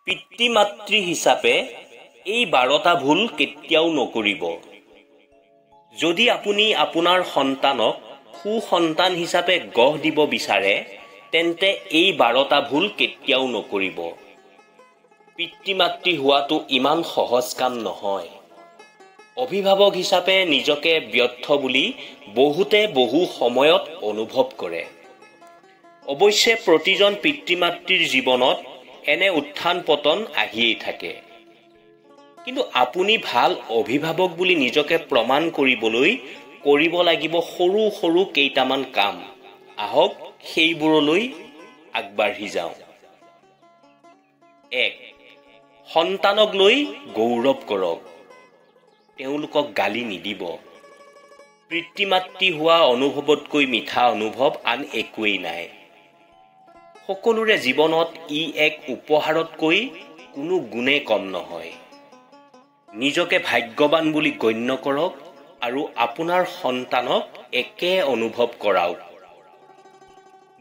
পিতৃ মাতৃ হিচাপে এই 12টা ভুল কেতিয়াও নকৰিব। যদি আপুনি আপোনাৰ সন্তানক সুসন্তান হিচাপে গঢ় দিব বিচাৰে তেন্তে এই 12টা ভুল কেতিয়াও নকৰিব। পিতৃ মাতৃ হোৱাটো ইমান সহজ কাম নহয়। অভিভাৱক হিচাপে নিজকে ব্যৰ্থ বুলি বহুতে বহু সময়ত অনুভৱ কৰে। অৱশ্যে প্ৰতিজন পিতৃ মাতৃৰ জীৱনত এনে উত্থান পতন আহিয়েই থাকে। কিন্তু আপুনি ভাল অভিভাৱক বুলি নিজকে প্ৰমাণ কৰিবলৈ কৰিব লাগিব সৰু সৰু কেইটামান কাম। আহক সেইবোৰলৈ আগবাঢ়ি যাওঁ। 1. সন্তানক লৈ গৌৰৱ কৰক। তেওঁলোকক গালি নিদিব। পিতৃ মাতৃ হোৱা অনুভৱতকৈ মিঠা অনুভৱ আন একোৱেই নাই। সকলোৰে জীৱনত ই এক উপহাৰতকৈ কোনো গুণে কম নহয়। নিজকে ভাগ্যৱান বুলি গণ্য কৰক আৰু আপোনাৰ সন্তানক একে অনুভৱ কৰাওক।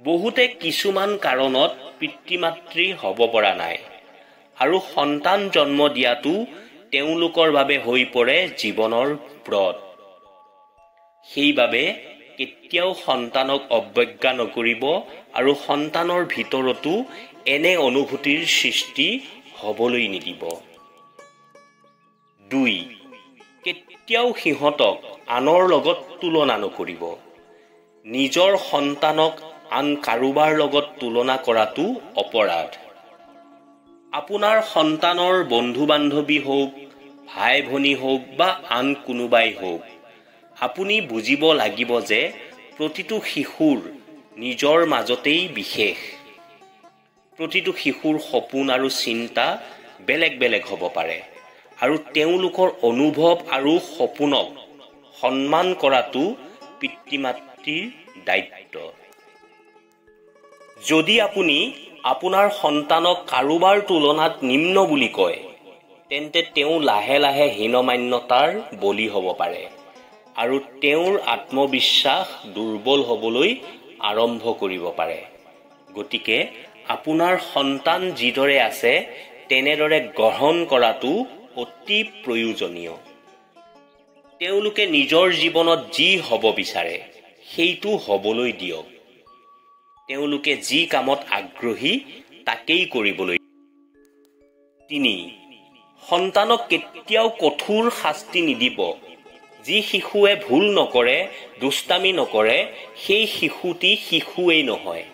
বহুতে কিছুমান কাৰণত পিতৃ মাতৃ হ'ব পৰা নাই আৰু সন্তান জন্ম দিয়াটো তেওঁলোকৰ বাবে হৈ পৰে জীৱনৰ ব্ৰত। সেইবাবে কেতিয়াও সন্তানক অৱজ্ঞা নকৰিব আৰু সন্তানৰ ভিতৰতো এনে অনুভূতিৰ সৃষ্টি হ'বলৈ নিদিব। 2. কেতিয়াও সিহঁতক আনৰ লগত তুলনা নকৰিব। নিজৰ সন্তানক আন কাৰোবাৰ লগত তুলনা কৰাটো অপৰাধ। আপোনাৰ সন্তানৰ বন্ধু-বান্ধৱী হওক, ভাই ভনী হওক বা আন কোনোবাই হওক, আপুনি বুজিব লাগিব যে প্ৰতিটো শিশুৰ নিজৰ মাজতেই বিশেষ। প্ৰতিটো শিশুৰ সপোন আৰু চিন্তা বেলেগ বেলেগ হ'ব পাৰে আৰু তেওঁলোকৰ অনুভৱ আৰু সপোনক সন্মান কৰাটো পিতৃ মাতৃৰ দায়িত্ব। যদি আপুনি আপোনাৰ সন্তানক কাৰোবাৰ তুলনাত নিম্ন বুলি কয় তেন্তে তেওঁ লাহে লাহে হীনমান্যতাৰ বলি হ'ব পাৰে আৰু তেওঁৰ আত্মবিশ্বাস দুৰ্বল হ'বলৈ আৰম্ভ কৰিব পাৰে। গতিকে আপোনাৰ সন্তান যিদৰে আছে তেনেদৰে গ্ৰহণ কৰাটো অতি প্ৰয়োজনীয়। তেওঁলোকে নিজৰ জীৱনত যি হ'ব বিচাৰে সেইটো হ'বলৈ দিয়ক। তেওঁলোকে যি কামত আগ্ৰহী তাকেই কৰিবলৈ। 3. সন্তানক কেতিয়াও কঠোৰ শাস্তি নিদিব। যি শিশুৱে ভুল নকৰে, দুষ্টামি নকৰে, সেই শিশুটি শিশুৱেই নহয়।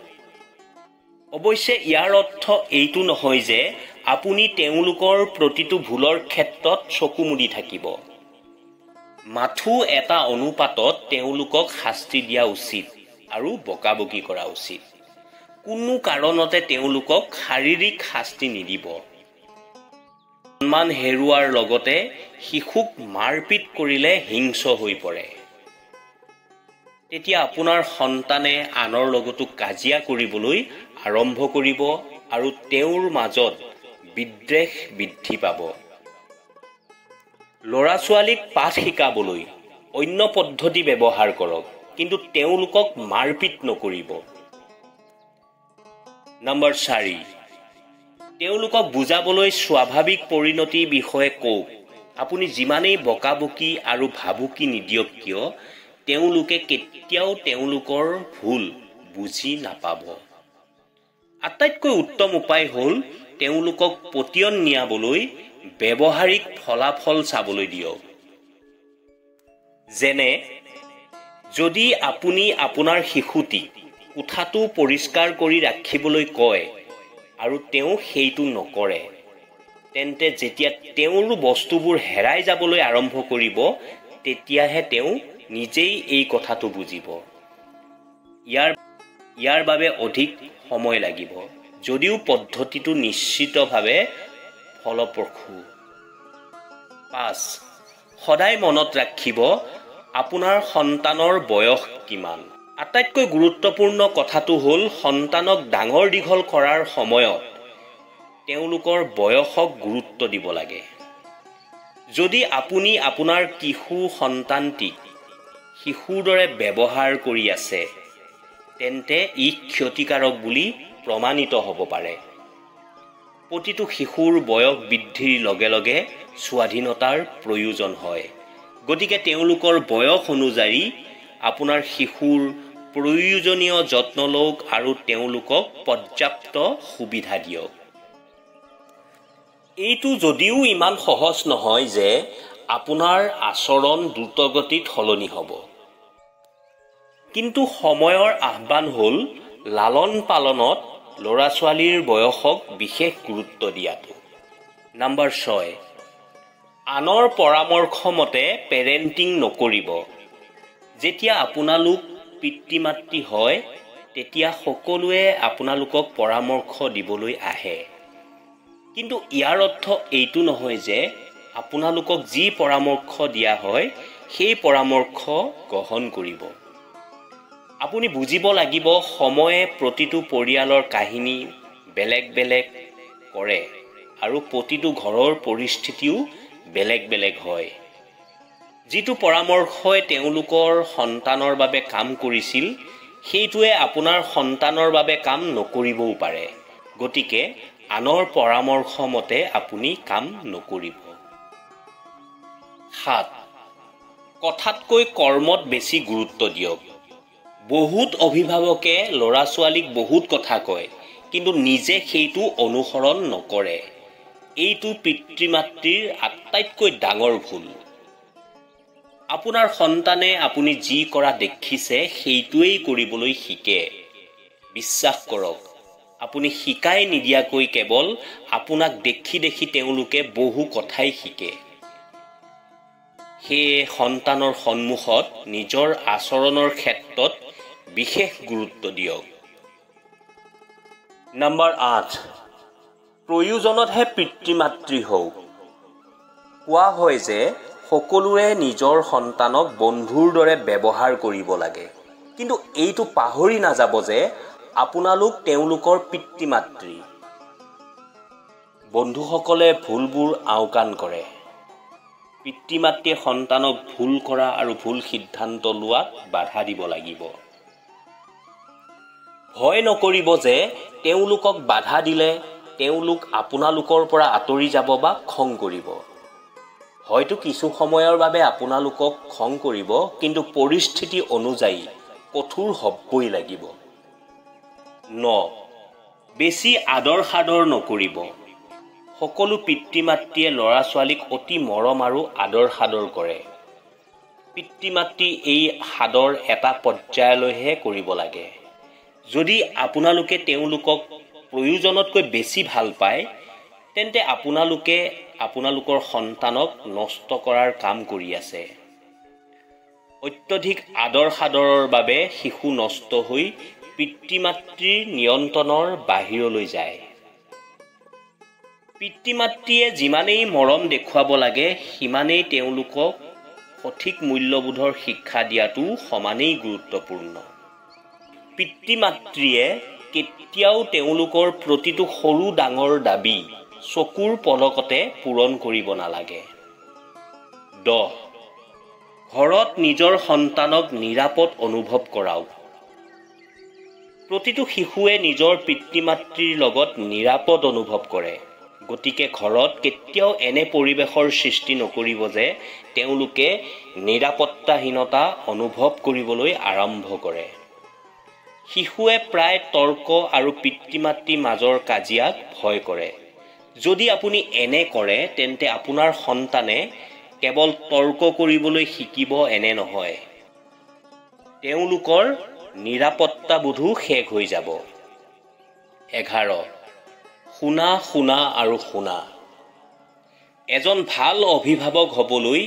অৱশ্যে ইয়াৰ অৰ্থ এইটো নহয় যে আপুনি তেওঁলোকৰ প্ৰতিটো ভুলৰ ক্ষেত্ৰত চকু মুদি থাকিব। মাথো এটা অনুপাতত তেওঁলোকক শাস্তি দিয়া উচিত আৰু বকাবকি কৰা উচিত। কোনো কাৰণতে তেওঁলোকক শাৰীৰিক শাস্তি নিদিব। সন্মান হেৰুৱাৰ লগতে শিশুক মাৰপিট কৰিলে হিংস্ৰ হৈ পৰে। তেতিয়া আপোনাৰ সন্তানে আনৰ লগতো কাজিয়া কৰিবলৈ আৰম্ভ কৰিব আৰু তেওঁৰ মাজত বিদ্বেষ বৃদ্ধি পাব। ল'ৰা-ছোৱালীক পাঠ শিকাবলৈ অন্য পদ্ধতি ব্যৱহাৰ কৰক, কিন্তু তেওঁলোকক মাৰপিট নকৰিব। 4. তেওঁলোকক বুজাবলৈ স্বাভাৱিক পৰিণতিৰ বিষয়ে কওক। আপুনি যিমানেই বকাবকি আৰু ভাবুকি নিদিয়ক কিয়, তেওঁলোকে কেতিয়াও তেওঁলোকৰ ভুল বুজি নাপাব। আটাইতকৈ উত্তম উপায় হ'ল তেওঁলোকক পতিয়ন নিয়াবলৈ ব্যৱহাৰিক ফলাফল চাবলৈ দিয়ক। যেনে যদি আপুনি আপোনাৰ শিশুটিক কোঠাটো পৰিষ্কাৰ কৰি ৰাখিবলৈ কয় আৰু তেওঁ সেইটো নকৰে, তেন্তে যেতিয়া তেওঁৰ বস্তুবোৰ হেৰাই যাবলৈ আৰম্ভ কৰিব তেতিয়াহে তেওঁ নিজেই এই কথাটো বুজিব। ইয়াৰ বাবে অধিক সময় লাগিব, যদিও পদ্ধতিটো নিশ্চিতভাৱে ফলপ্ৰসূ। 5. সদায় মনত ৰাখিব আপোনাৰ সন্তানৰ বয়স কিমান। আটাইতকৈ গুৰুত্বপূৰ্ণ কথাটো হ'ল সন্তানক ডাঙৰ দীঘল কৰাৰ সময়ত তেওঁলোকৰ বয়সক গুৰুত্ব দিব লাগে। যদি আপুনি আপোনাৰ কিশোৰ সন্তানটিক শিশুৰ দৰে ব্যৱহাৰ কৰি আছে তেন্তে ই ক্ষতিকাৰক বুলি প্ৰমাণিত হ'ব পাৰে। প্ৰতিটো শিশুৰ বয়স বৃদ্ধিৰ লগে লগে স্বাধীনতাৰ প্ৰয়োজন হয়। গতিকে তেওঁলোকৰ বয়স অনুযায়ী আপোনাৰ শিশুৰ প্ৰয়োজনীয় যত্ন লওক আৰু তেওঁলোকক পৰ্যাপ্ত সুবিধা দিয়ক। এইটো যদিও ইমান সহজ নহয় যে আপোনাৰ আচৰণ দ্ৰুতগতিত সলনি হ'ব, কিন্তু সময়ৰ আহ্বান হ'ল লালন পালনত ল'ৰা ছোৱালীৰ বয়সক বিশেষ গুৰুত্ব দিয়াটো। নম্বৰ 6, আনৰ পৰামৰ্শ মতে পেৰেণ্টিং নকৰিব। যেতিয়া আপোনালোক পিতৃ মাতৃ হয় তেতিয়া সকলোৱে আপোনালোকক পৰামৰ্শ দিবলৈ আহে, কিন্তু ইয়াৰ অৰ্থ এইটো নহয় যে আপোনালোকক যি পৰামৰ্শ দিয়া হয় সেই পৰামৰ্শ গ্ৰহণ কৰিব। আপুনি বুজিব লাগিব সময়ে প্ৰতিটো পৰিয়ালৰ কাহিনী বেলেগ বেলেগ কৰে আৰু প্ৰতিটো ঘৰৰ পৰিস্থিতিও বেলেগ বেলেগ হয়। যিটো পৰামৰ্শই তেওঁলোকৰ সন্তানৰ বাবে কাম কৰিছিল সেইটোৱে আপোনাৰ সন্তানৰ বাবে কাম নকৰিবও পাৰে। গতিকে আনৰ পৰামৰ্শ মতে আপুনি কাম নকৰিব। 7, কথাতকৈ কৰ্মত বেছি গুৰুত্ব দিয়ক। বহুত অভিভাৱকে ল'ৰা ছোৱালীক বহুত কথা কয়, কিন্তু নিজে সেইটো অনুসৰণ নকৰে। এইটো পিতৃ মাতৃৰ আটাইতকৈ ডাঙৰ ভুল। আপোনাৰ সন্তানে আপুনি যি কৰা দেখিছে সেইটোৱেই কৰিবলৈ শিকে। বিশ্বাস কৰক, আপুনি শিকাই নিদিয়াকৈ কেৱল আপোনাক দেখি দেখি তেওঁলোকে বহু কথাই শিকে। সেয়ে সন্তানৰ সন্মুখত নিজৰ আচৰণৰ ক্ষেত্ৰত বিশেষ গুৰুত্ব দিয়ক। নম্বৰ 8, প্ৰয়োজনতহে পিতৃ মাতৃ হওক। কোৱা হয় যে সকলোৱে নিজৰ সন্তানক বন্ধুৰ দৰে ব্যৱহাৰ কৰিব লাগে, কিন্তু এইটো পাহৰি নাযাব যে আপোনালোক তেওঁলোকৰ পিতৃ মাতৃ। বন্ধুসকলে ভুলবোৰ আওকাণ কৰে। পিতৃ মাতৃয়ে সন্তানক ভুল কৰা আৰু ভুল সিদ্ধান্ত লোৱাত বাধা দিব লাগিব। ভয় নকৰিব যে তেওঁলোকক বাধা দিলে তেওঁলোক আপোনালোকৰ পৰা আঁতৰি যাব বা খং কৰিব। হয়তো কিছু সময়ৰ বাবে আপোনালোকক খং কৰিব, কিন্তু পৰিস্থিতি অনুযায়ী কঠোৰ হ'বই লাগিব। 9, বেছি আদৰ সাদৰ নকৰিব। সকলো পিতৃ মাতৃয়ে ল'ৰা ছোৱালীক অতি মৰম আৰু আদৰ সাদৰ কৰে। পিতৃ মাতৃ এই সাদৰ এটা পৰ্যায়লৈহে কৰিব লাগে। যদি আপোনালোকে তেওঁলোকক প্ৰয়োজনতকৈ বেছি ভাল পায় তেন্তে আপোনালোকে আপোনালোকৰ সন্তানক নষ্ট কৰাৰ কাম কৰি আছে। অত্যধিক আদৰ সাদৰৰ বাবে শিশু নষ্ট হৈ পিতৃ মাতৃৰ নিয়ন্ত্ৰণৰ বাহিৰলৈ যায়। পিতৃ মাতৃয়ে যিমানেই মৰম দেখুৱাব লাগে সিমানেই তেওঁলোকক সঠিক মূল্যবোধৰ শিক্ষা দিয়াটো সমানেই গুৰুত্বপূৰ্ণ। পিতৃ মাতৃয়ে কেতিয়াও তেওঁলোকৰ প্ৰতিটো সৰু ডাঙৰ দাবী চকুৰ পলকতে পূৰণ কৰিব নালাগে। 10, ঘৰত নিজৰ সন্তানক নিৰাপদ অনুভৱ কৰাওক। প্ৰতিটো শিশুৱে নিজৰ পিতৃ মাতৃৰ লগত নিৰাপদ অনুভৱ কৰে। গতিকে ঘৰত কেতিয়াও এনে পৰিৱেশৰ সৃষ্টি নকৰিব যে তেওঁলোকে নিৰাপত্তাহীনতা অনুভৱ কৰিবলৈ আৰম্ভ কৰে। শিশুৱে প্ৰায় তৰ্ক আৰু পিতৃ মাতৃৰ মাজৰ কাজিয়াক ভয় কৰে। যদি আপুনি এনে কৰে তেন্তে আপোনাৰ সন্তানে কেৱল তৰ্ক কৰিবলৈ শিকিব এনে নহয়, তেওঁলোকৰ নিৰাপত্তাবোধো শেষ হৈ যাব। 11, শুনা শুনা আৰু শুনা। এজন ভাল অভিভাৱক হ'বলৈ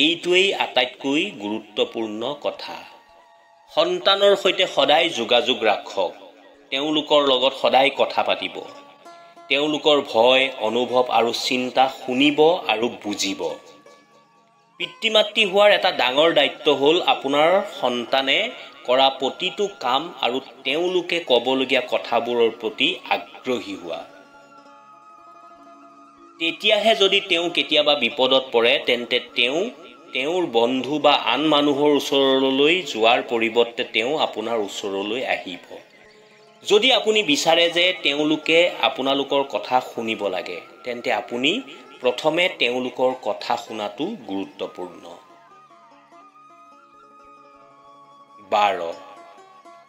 এইটোৱেই আটাইতকৈ গুৰুত্বপূৰ্ণ কথা। সন্তানৰ সৈতে সদায় যোগাযোগ ৰাখক। তেওঁলোকৰ লগত সদায় কথা পাতিব। তেওঁলোকৰ ভয়, অনুভৱ আৰু চিন্তা শুনিব আৰু বুজিব। পিতৃ মাতৃ হোৱাৰ এটা ডাঙৰ দায়িত্ব হ'ল আপোনাৰ সন্তানে কৰা প্ৰতিটো কাম আৰু তেওঁলোকে ক'বলগীয়া কথাবোৰৰ প্ৰতি আগ্ৰহী হোৱা। তেতিয়াহে যদি তেওঁ কেতিয়াবা বিপদত পৰে তেন্তে তেওঁ তেওঁৰ বন্ধু বা আন মানুহৰ ওচৰলৈ যোৱাৰ পৰিৱৰ্তে তেওঁ আপোনাৰ ওচৰলৈ আহিব। যদি আপুনি বিচাৰে যে তেওঁলোকে আপোনালোকৰ কথা শুনিব লাগে, তেন্তে আপুনি প্ৰথমে তেওঁলোকৰ কথা শুনাটো গুৰুত্বপূৰ্ণ। 12.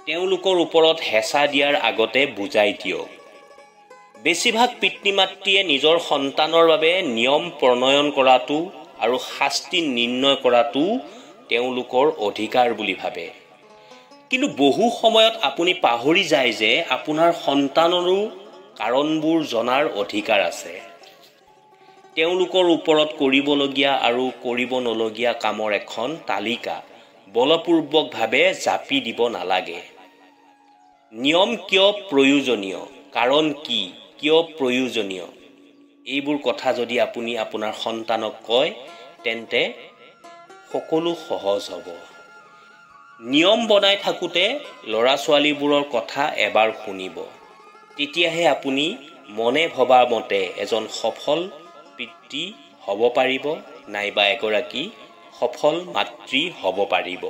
তেওঁলোকৰ ওপৰত হেঁচা দিয়াৰ আগতে বুজাই দিয়ক। বেছিভাগ পিতৃ মাতৃয়ে নিজৰ সন্তানৰ বাবে নিয়ম প্ৰণয়ন কৰাটো আৰু শাস্তি নিৰ্ণয় কৰাটো তেওঁলোকৰ অধিকাৰ বুলি ভাবে। কিন্তু বহু সময়ত আপুনি পাহৰি যায় যে আপোনাৰ সন্তানৰো কাৰণবোৰ জনাৰ অধিকাৰ আছে। তেওঁলোকৰ ওপৰত কৰিবলগীয়া আৰু কৰিব নলগীয়া কামৰ এখন তালিকা বলপূৰ্বকভাৱে জাপি দিব নালাগে। নিয়ম কিয় প্ৰয়োজনীয়, কাৰণ কি, কিয় প্ৰয়োজনীয়, এইবোৰ কথা যদি আপুনি আপোনাৰ সন্তানক কয়, তেন্তে সকলো সহজ হ'ব। নিয়ম বনাই থাকোঁতে ল'ৰা ছোৱালীবোৰৰ কথা এবাৰ শুনিব। তেতিয়াহে আপুনি মনে ভবা মতে এজন সফল পিতৃ হ'ব পাৰিব, নাইবা এগৰাকী সফল মাতৃ হ'ব পাৰিব।